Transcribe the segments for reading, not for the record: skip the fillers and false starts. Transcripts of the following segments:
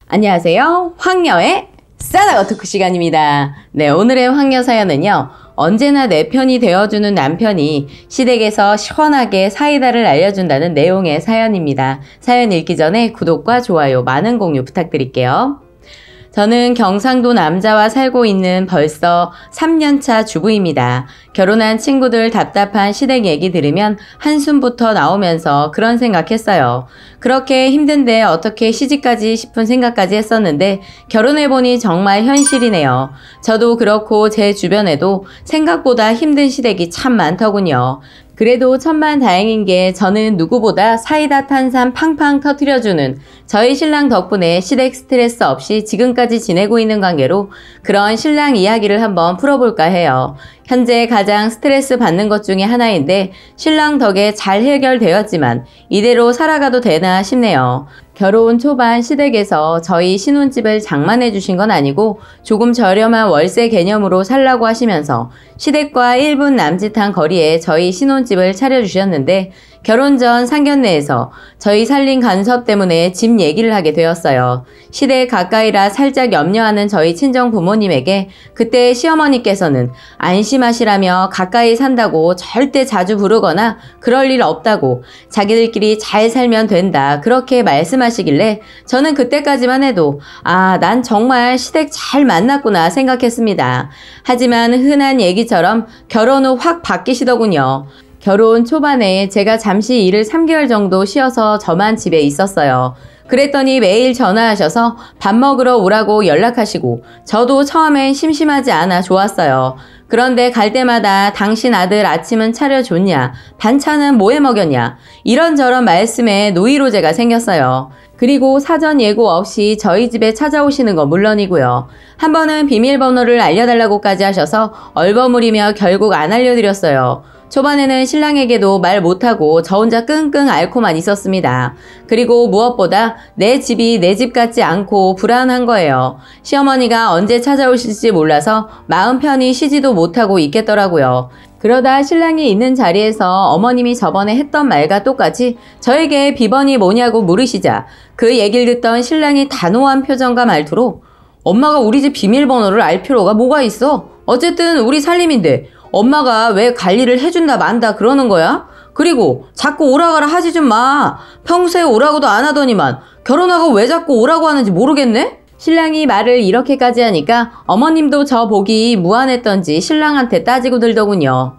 안녕하세요. 황녀의 싸다가 토크 시간입니다. 네, 오늘의 황녀 사연은요. 언제나 내 편이 되어주는 남편이 시댁에서 시원하게 사이다를 알려준다는 내용의 사연입니다. 사연 읽기 전에 구독과 좋아요, 많은 공유 부탁드릴게요. 저는 경상도 남자와 살고 있는 벌써 3년차 주부입니다. 결혼한 친구들 답답한 시댁 얘기 들으면 한숨부터 나오면서 그런 생각했어요. 그렇게 힘든데 어떻게 시집가지 싶은 생각까지 했었는데 결혼해보니 정말 현실이네요. 저도 그렇고 제 주변에도 생각보다 힘든 시댁이 참 많더군요. 그래도 천만다행인 게 저는 누구보다 사이다 탄산 팡팡 터뜨려주는 저희 신랑 덕분에 시댁 스트레스 없이 지금까지 지내고 있는 관계로 그런 신랑 이야기를 한번 풀어볼까 해요. 현재 가장 스트레스 받는 것 중에 하나인데 신랑 덕에 잘 해결되었지만 이대로 살아가도 되나 싶네요. 결혼 초반 시댁에서 저희 신혼집을 장만해 주신 건 아니고 조금 저렴한 월세 개념으로 살라고 하시면서 시댁과 1분 남짓한 거리에 저희 신혼집을 차려주셨는데 결혼 전 상견례에서 저희 살림 간섭 때문에 집 얘기를 하게 되었어요. 시댁 가까이라 살짝 염려하는 저희 친정 부모님에게 그때 시어머니께서는 안심하시라며 가까이 산다고 절대 자주 부르거나 그럴 일 없다고 자기들끼리 잘 살면 된다 그렇게 말씀하시길래 저는 그때까지만 해도 난 정말 시댁 잘 만났구나 생각했습니다. 하지만 흔한 얘기처럼 결혼 후 확 바뀌시더군요. 결혼 초반에 제가 잠시 일을 3개월 정도 쉬어서 저만 집에 있었어요. 그랬더니 매일 전화하셔서 밥 먹으러 오라고 연락하시고 저도 처음엔 심심하지 않아 좋았어요. 그런데 갈 때마다 당신 아들 아침은 차려줬냐? 반찬은 뭐 해 먹였냐? 이런저런 말씀에 노이로제가 생겼어요. 그리고 사전 예고 없이 저희 집에 찾아오시는 건 물론이고요. 한 번은 비밀번호를 알려달라고까지 하셔서 얼버무리며 결국 안 알려드렸어요. 초반에는 신랑에게도 말 못하고 저 혼자 끙끙 앓고만 있었습니다. 그리고 무엇보다 내 집이 내 집 같지 않고 불안한 거예요. 시어머니가 언제 찾아오실지 몰라서 마음 편히 쉬지도 못하고 있겠더라고요. 그러다 신랑이 있는 자리에서 어머님이 저번에 했던 말과 똑같이 저에게 비번이 뭐냐고 물으시자 그 얘기를 듣던 신랑이 단호한 표정과 말투로 엄마가 우리 집 비밀번호를 알 필요가 뭐가 있어? 어쨌든 우리 살림인데 엄마가 왜 관리를 해준다 만다 그러는 거야? 그리고 자꾸 오라가라 하지 좀 마. 평소에 오라고도 안 하더니만 결혼하고 왜 자꾸 오라고 하는지 모르겠네? 신랑이 말을 이렇게까지 하니까 어머님도 저 보기 무안했던지 신랑한테 따지고 들더군요.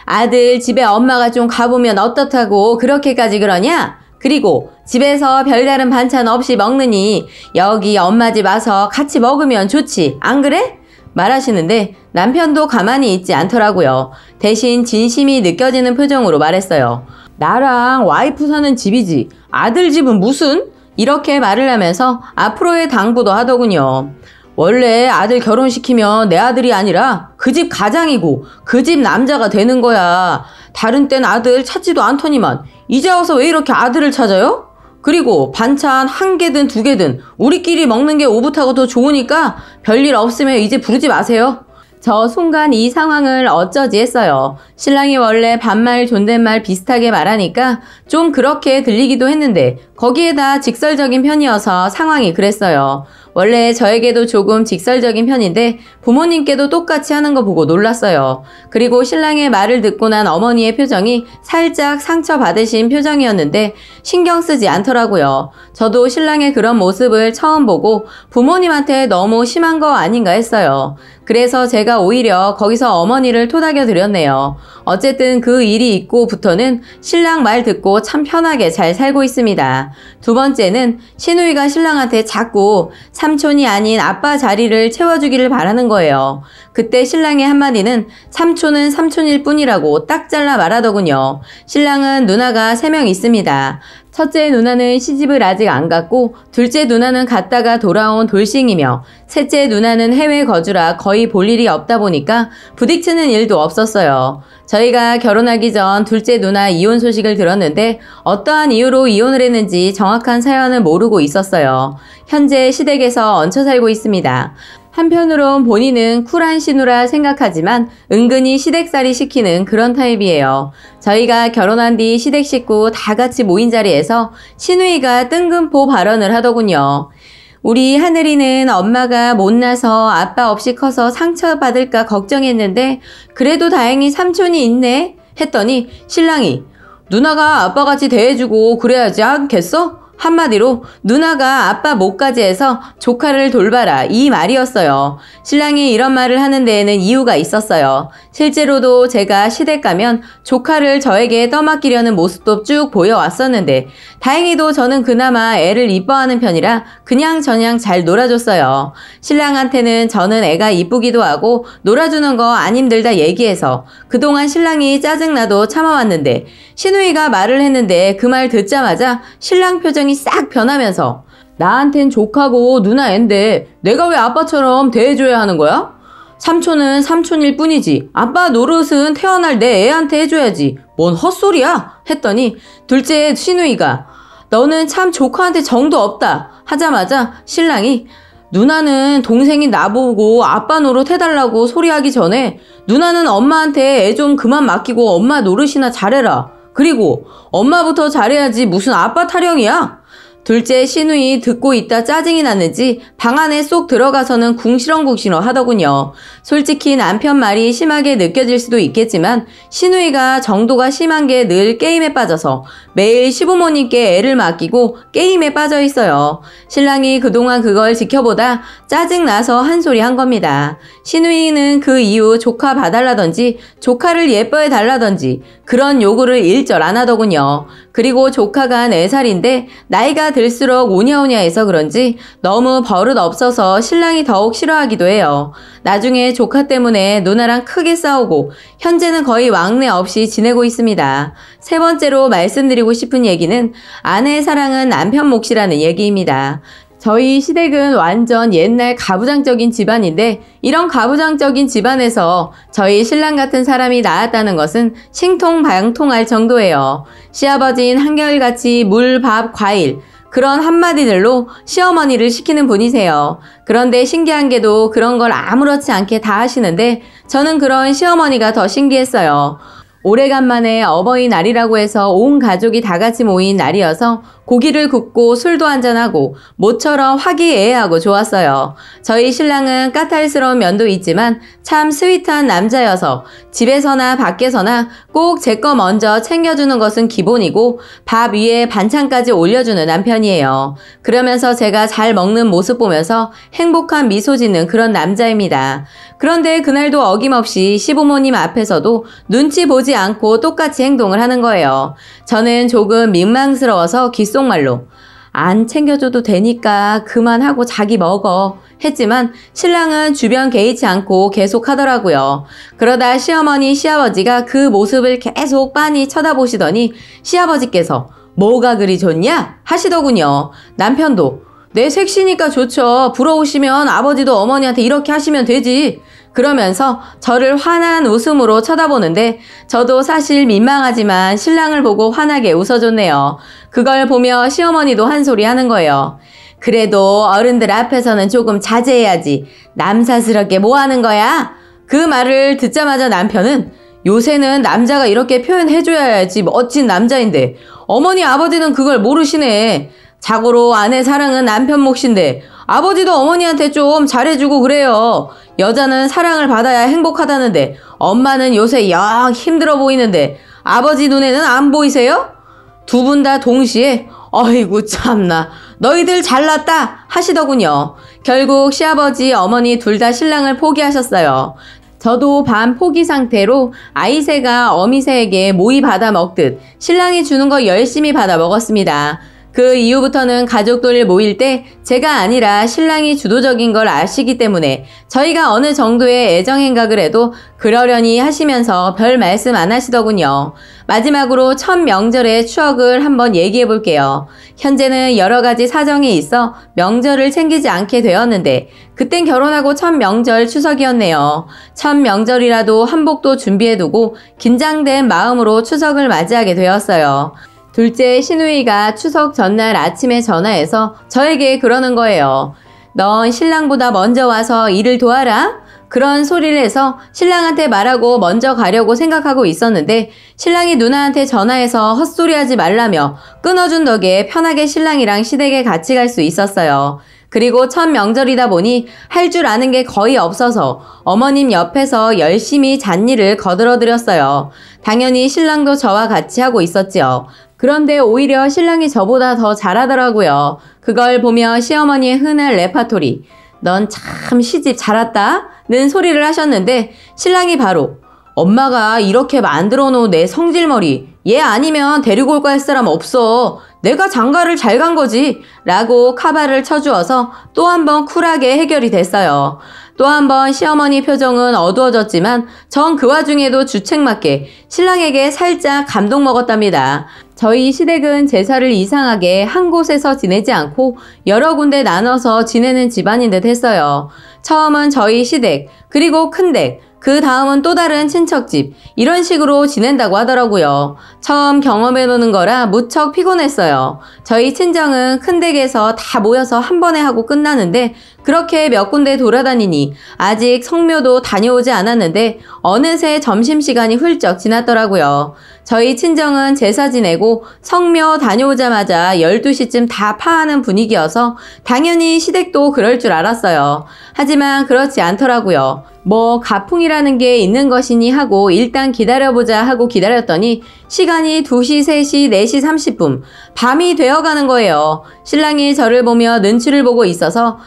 아들 집에 엄마가 좀 가보면 어떻다고 그렇게까지 그러냐? 그리고 집에서 별다른 반찬 없이 먹느니 여기 엄마 집 와서 같이 먹으면 좋지 안 그래? 말하시는데 남편도 가만히 있지 않더라고요. 대신 진심이 느껴지는 표정으로 말했어요. 나랑 와이프 사는 집이지 아들 집은 무슨? 이렇게 말을 하면서 앞으로의 당부도 하더군요. 원래 아들 결혼시키면 내 아들이 아니라 그 집 가장이고 그 집 남자가 되는 거야. 다른 땐 아들 찾지도 않더니만 이제 와서 왜 이렇게 아들을 찾아요? 그리고 반찬 1개든 2개든 우리끼리 먹는 게 오붓하고 더 좋으니까 별일 없으면 이제 부르지 마세요. 저 순간 이 상황을 어쩌지 했어요. 신랑이 원래 반말 존댓말 비슷하게 말하니까 좀 그렇게 들리기도 했는데 거기에다 직설적인 편이어서 상황이 그랬어요. 원래 저에게도 조금 직설적인 편인데 부모님께도 똑같이 하는 거 보고 놀랐어요. 그리고 신랑의 말을 듣고 난 어머니의 표정이 살짝 상처받으신 표정이었는데 신경 쓰지 않더라고요. 저도 신랑의 그런 모습을 처음 보고 부모님한테 너무 심한 거 아닌가 했어요. 그래서 제가 오히려 거기서 어머니를 토닥여 드렸네요. 어쨌든 그 일이 있고부터는 신랑 말 듣고 참 편하게 잘 살고 있습니다. 두 번째는 시누이가 신랑한테 자꾸 삼촌이 아닌 아빠 자리를 채워주기를 바라는 거예요. 그때 신랑의 한마디는 삼촌은 삼촌일 뿐이라고 딱 잘라 말하더군요. 신랑은 누나가 3명 있습니다. 첫째 누나는 시집을 아직 안 갔고 둘째 누나는 갔다가 돌아온 돌싱이며 셋째 누나는 해외 거주라 거의 볼 일이 없다 보니까 부딪히는 일도 없었어요. 저희가 결혼하기 전 둘째 누나 이혼 소식을 들었는데 어떠한 이유로 이혼을 했는지 정확한 사연은 모르고 있었어요. 현재 시댁에서 얹혀 살고 있습니다. 한편으론 본인은 쿨한 신우라 생각하지만 은근히 시댁살이 시키는 그런 타입이에요. 저희가 결혼한 뒤 시댁 식구 다 같이 모인 자리에서 신우이가 뜬금포 발언을 하더군요. 우리 하늘이는 엄마가 못나서 아빠 없이 커서 상처받을까 걱정했는데 그래도 다행히 삼촌이 있네 했더니 신랑이 누나가 아빠같이 대해주고 그래야지 않겠어? 한마디로 누나가 아빠 못까지 해서 조카를 돌봐라 이 말이었어요. 신랑이 이런 말을 하는 데에는 이유가 있었어요. 실제로도 제가 시댁 가면 조카를 저에게 떠맡기려는 모습도 쭉 보여왔었는데 다행히도 저는 그나마 애를 이뻐하는 편이라 그냥저냥 잘 놀아줬어요. 신랑한테는 저는 애가 이쁘기도 하고 놀아주는 거 안 힘들다 얘기해서 그동안 신랑이 짜증나도 참아왔는데 시누이가 말을 했는데 그 말 듣자마자 신랑 표정이 싹 변하면서 나한텐 조카고 누나 앤데 내가 왜 아빠처럼 대해줘야 하는 거야? 삼촌은 삼촌일 뿐이지 아빠 노릇은 태어날 내 애한테 해줘야지 뭔 헛소리야? 했더니 둘째 시누이가 너는 참 조카한테 정도 없다 하자마자 신랑이 누나는 동생이 나보고 아빠 노릇 해달라고 소리하기 전에 누나는 엄마한테 애 좀 그만 맡기고 엄마 노릇이나 잘해라. 그리고 엄마부터 잘해야지 무슨 아빠 타령이야? 둘째 시누이 듣고 있다 짜증이 났는지 방 안에 쏙 들어가서는 궁시렁궁시렁 하더군요. 솔직히 남편 말이 심하게 느껴질 수도 있겠지만 시누이가 정도가 심한 게 늘 게임에 빠져서 매일 시부모님께 애를 맡기고 게임에 빠져 있어요. 신랑이 그동안 그걸 지켜보다 짜증나서 한 소리 한 겁니다. 시누이는 그 이후 조카 봐달라던지 조카를 예뻐해 달라던지 그런 요구를 일절 안 하더군요. 그리고 조카가 4살인데 나이가 들수록 오냐오냐해서 그런지 너무 버릇 없어서 신랑이 더욱 싫어하기도 해요. 나중에 조카 때문에 누나랑 크게 싸우고 현재는 거의 왕래 없이 지내고 있습니다. 세 번째로 말씀드리고 싶은 얘기는 아내의 사랑은 남편 몫이라는 얘기입니다. 저희 시댁은 완전 옛날 가부장적인 집안인데 이런 가부장적인 집안에서 저희 신랑 같은 사람이 나왔다는 것은 신통방통할 정도예요. 시아버지는 한결같이 물, 밥, 과일 그런 한마디들로 시어머니를 시키는 분이세요. 그런데 신기한 게도 그런 걸 아무렇지 않게 다 하시는데 저는 그런 시어머니가 더 신기했어요. 오래간만에 어버이날이라고 해서 온 가족이 다 같이 모인 날이어서 고기를 굽고 술도 한잔하고 모처럼 화기애애하고 좋았어요. 저희 신랑은 까탈스러운 면도 있지만 참 스윗한 남자여서 집에서나 밖에서나 꼭 제 거 먼저 챙겨주는 것은 기본이고 밥 위에 반찬까지 올려주는 남편이에요. 그러면서 제가 잘 먹는 모습 보면서 행복한 미소 짓는 그런 남자입니다. 그런데 그날도 어김없이 시부모님 앞에서도 눈치 보지 않고 똑같이 행동을 하는 거예요. 저는 조금 민망스러워서 귓속말로 안 챙겨줘도 되니까 그만하고 자기 먹어 했지만 신랑은 주변 개의치 않고 계속 하더라고요. 그러다 시어머니 시아버지가 그 모습을 계속 빤히 쳐다보시더니 시아버지께서 뭐가 그리 좋냐 하시더군요. 남편도 내 색시니까 좋죠. 부러우시면 아버지도 어머니한테 이렇게 하시면 되지. 그러면서 저를 환한 웃음으로 쳐다보는데 저도 사실 민망하지만 신랑을 보고 환하게 웃어줬네요. 그걸 보며 시어머니도 한 소리 하는 거예요. 그래도 어른들 앞에서는 조금 자제해야지. 남사스럽게 뭐 하는 거야? 그 말을 듣자마자 남편은 요새는 남자가 이렇게 표현해줘야지 멋진 남자인데 어머니 아버지는 그걸 모르시네. 자고로 아내 사랑은 남편 몫인데 아버지도 어머니한테 좀 잘해주고 그래요. 여자는 사랑을 받아야 행복하다는데 엄마는 요새 영 힘들어 보이는데 아버지 눈에는 안 보이세요? 두 분 다 동시에 어이구 참나 너희들 잘났다 하시더군요. 결국 시아버지 어머니 둘 다 신랑을 포기하셨어요. 저도 반 포기 상태로 아이새가 어미새에게 모이 받아 먹듯 신랑이 주는 거 열심히 받아 먹었습니다. 그 이후부터는 가족들 모일 때 제가 아니라 신랑이 주도적인 걸 아시기 때문에 저희가 어느 정도의 애정행각을 해도 그러려니 하시면서 별 말씀 안 하시더군요. 마지막으로 첫 명절의 추억을 한번 얘기해 볼게요. 현재는 여러 가지 사정이 있어 명절을 챙기지 않게 되었는데 그땐 결혼하고 첫 명절 추석이었네요. 첫 명절이라도 한복도 준비해두고 긴장된 마음으로 추석을 맞이하게 되었어요. 둘째 시누이가 추석 전날 아침에 전화해서 저에게 그러는 거예요. 넌 신랑보다 먼저 와서 일을 도와라? 그런 소리를 해서 신랑한테 말하고 먼저 가려고 생각하고 있었는데 신랑이 누나한테 전화해서 헛소리하지 말라며 끊어준 덕에 편하게 신랑이랑 시댁에 같이 갈 수 있었어요. 그리고 첫 명절이다 보니 할 줄 아는 게 거의 없어서 어머님 옆에서 열심히 잣일을 거들어드렸어요. 당연히 신랑도 저와 같이 하고 있었지요. 그런데 오히려 신랑이 저보다 더 잘하더라고요. 그걸 보며 시어머니의 흔한 레파토리, 넌 참 시집 잘 왔다? 는 소리를 하셨는데 신랑이 바로 엄마가 이렇게 만들어 놓은 내 성질머리 얘 아니면 데리고 올까 할 사람 없어. 내가 장가를 잘 간 거지 라고 카바를 쳐주어서 또 한 번 쿨하게 해결이 됐어요. 또 한 번 시어머니 표정은 어두워졌지만 전 그 와중에도 주책맞게 신랑에게 살짝 감동 먹었답니다. 저희 시댁은 제사를 이상하게 한 곳에서 지내지 않고 여러 군데 나눠서 지내는 집안인 듯 했어요. 처음은 저희 시댁, 그리고 큰댁, 그 다음은 또 다른 친척집, 이런 식으로 지낸다고 하더라고요. 처음 경험해보는 거라 무척 피곤했어요. 저희 친정은 큰 댁에서 다 모여서 한 번에 하고 끝나는데 그렇게 몇 군데 돌아다니니 아직 성묘도 다녀오지 않았는데 어느새 점심시간이 훌쩍 지났더라고요. 저희 친정은 제사 지내고 성묘 다녀오자마자 12시쯤 다 파하는 분위기여서 당연히 시댁도 그럴 줄 알았어요. 하지만 그렇지 않더라고요. 뭐 가풍이라는 게 있는 것이니 하고 일단 기다려보자 하고 기다렸더니 시간이 2시, 3시, 4시 30분 밤이 되어가는 거예요. 신랑이 저를 보며 눈치를 보고 있어서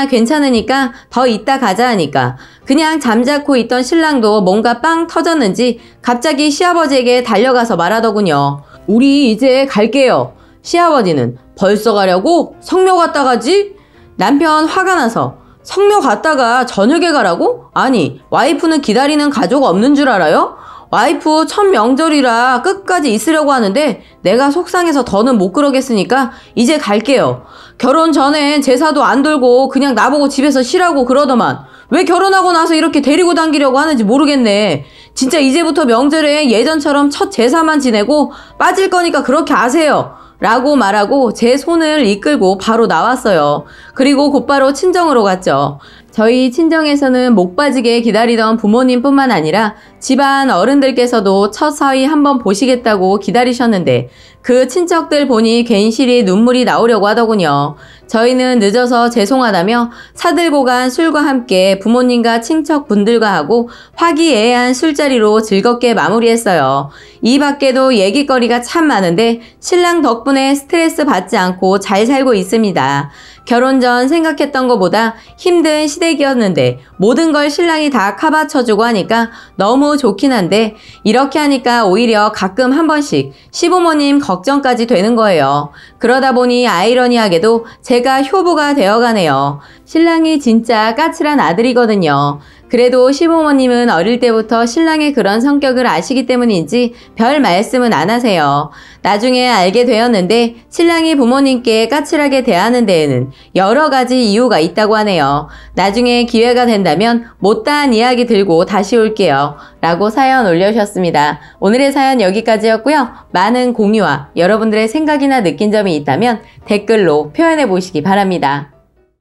괜찮으니까 더 이따 가자 하니까 그냥 잠자코 있던 신랑도 뭔가 빵 터졌는지 갑자기 시아버지에게 달려가서 말하더군요. 우리 이제 갈게요. 시아버지는 벌써 가려고? 성묘 갔다 가지? 남편 화가 나서 성묘 갔다가 저녁에 가라고? 아니, 와이프는 기다리는 가족 없는 줄 알아요? 와이프 첫 명절이라 끝까지 있으려고 하는데 내가 속상해서 더는 못 그러겠으니까 이제 갈게요. 결혼 전엔 제사도 안 돌고 그냥 나보고 집에서 쉬라고 그러더만 왜 결혼하고 나서 이렇게 데리고 당기려고 하는지 모르겠네. 진짜 이제부터 명절에 예전처럼 첫 제사만 지내고 빠질 거니까 그렇게 아세요. 라고 말하고 제 손을 이끌고 바로 나왔어요. 그리고 곧바로 친정으로 갔죠. 저희 친정에서는 목 빠지게 기다리던 부모님뿐만 아니라 집안 어른들께서도 첫 사위 한번 보시겠다고 기다리셨는데 그 친척들 보니 괜시리 눈물이 나오려고 하더군요. 저희는 늦어서 죄송하다며 사들고 간 술과 함께 부모님과 친척분들과 하고 화기애애한 술자리로 즐겁게 마무리했어요. 이 밖에도 얘기거리가 참 많은데 신랑 덕분에 스트레스 받지 않고 잘 살고 있습니다. 결혼 전 생각했던 것보다 힘든 시댁이었는데 모든 걸 신랑이 다 카바쳐주고 하니까 너무 좋긴 한데 이렇게 하니까 오히려 가끔 한 번씩 시부모님 걱정까지 되는 거예요. 그러다 보니 아이러니하게도 제가 효부가 되어가네요. 신랑이 진짜 까칠한 아들이거든요. 그래도 시부모님은 어릴 때부터 신랑의 그런 성격을 아시기 때문인지 별 말씀은 안 하세요. 나중에 알게 되었는데 신랑이 부모님께 까칠하게 대하는 데에는 여러 가지 이유가 있다고 하네요. 나중에 기회가 된다면 못다한 이야기 들고 다시 올게요. 라고 사연 올려주셨습니다. 오늘의 사연 여기까지였고요. 많은 공유와 여러분들의 생각이나 느낀 점이 있다면 댓글로 표현해 보시기 바랍니다.